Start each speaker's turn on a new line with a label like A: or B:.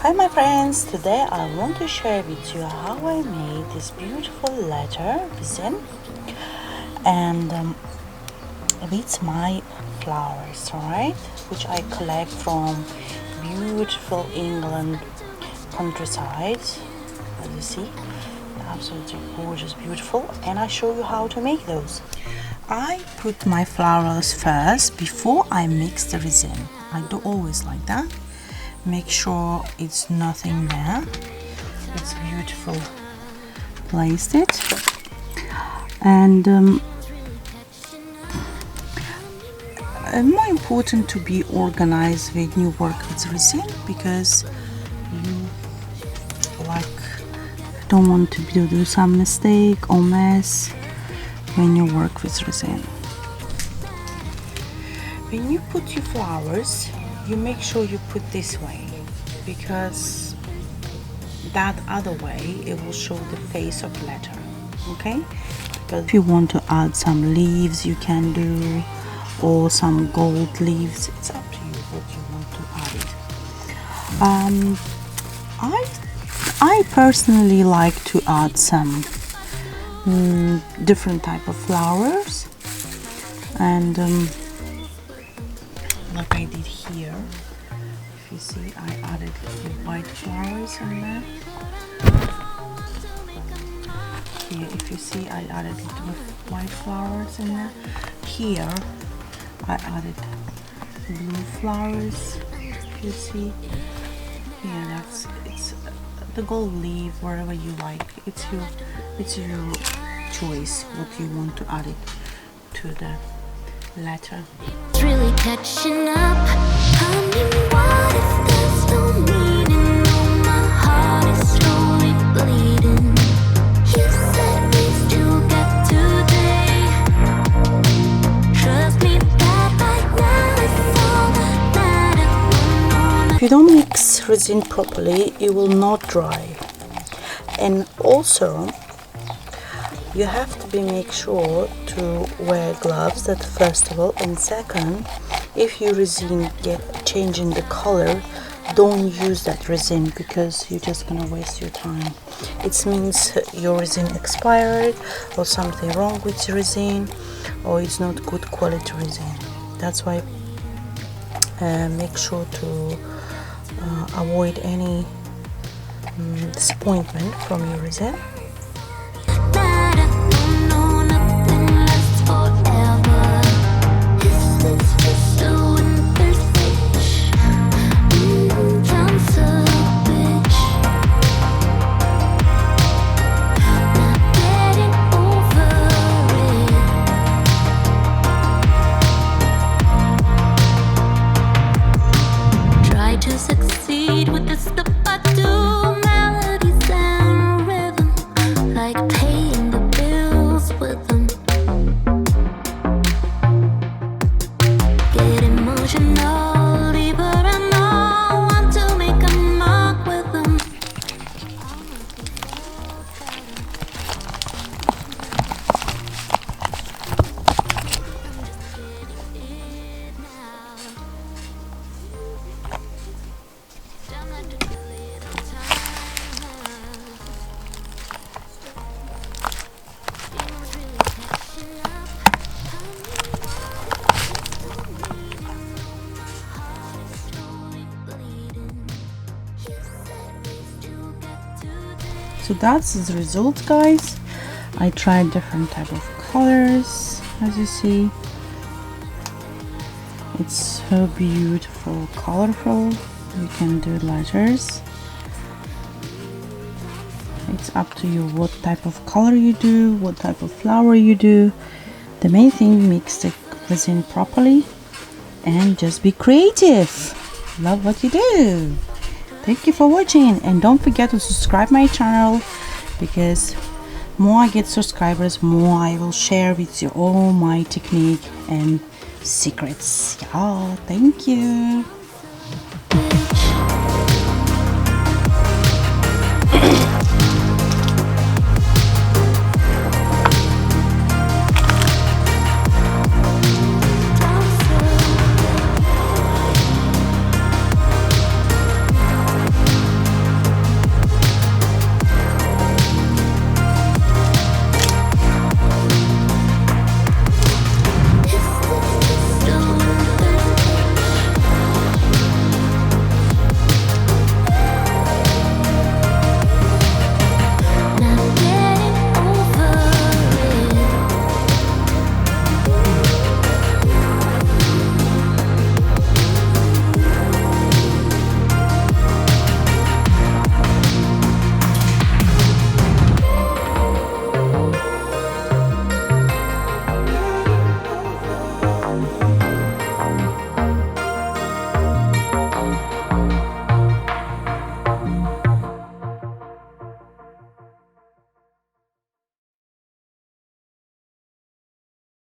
A: Hi my friends, today I want to share with you how I made this beautiful letter resin and with my flowers, alright, which I collect from beautiful England countryside. As you see, absolutely gorgeous, beautiful, and I show you how to make those. I put my flowers first before I mix the resin. I do always like that. Make sure it's nothing there. It's beautiful. Placed it, and more important to be organized when you work with resin, because you don't want to do some mistake or mess when you work with resin. When you put your flowers, you make sure you put this way, because that other way it will show the face of letter. Okay, because if you want to add some leaves you can do, or some gold leaves, it's up to you what you want to add it. I personally like to add some different type of flowers, and like I did here. If you see, I added the white flowers in there. Here, if you see, I added it with white flowers in there. Here, I added blue flowers. If you see, here, it's the gold leaf, wherever you like. It's your choice what you want to add it to the letter.
B: It's really catching up. I mean, what if there's no meaning? No, my heart is slowly bleeding. You said we still got today. Trust me that right now it's all that matters.
A: If you don't mix resin properly, it will not dry. And also, you have to make sure to wear gloves, that first of all, and second, if your resin get changing the color, don't use that resin, because you're just gonna waste your time. It means your resin expired, or something wrong with your resin, or it's not good quality resin. That's why make sure to avoid any disappointment from your resin. So that's the result, guys. I tried different type of colors, as you see. It's so beautiful, colorful. You can do letters. It's up to you what type of color you do, what type of flower you do. The main thing, mix the resin properly and just be creative. Love what you do. Thank you for watching, and don't forget to subscribe my channel, because more I get subscribers, more I will share with you all my technique and secrets. Yeah, thank you.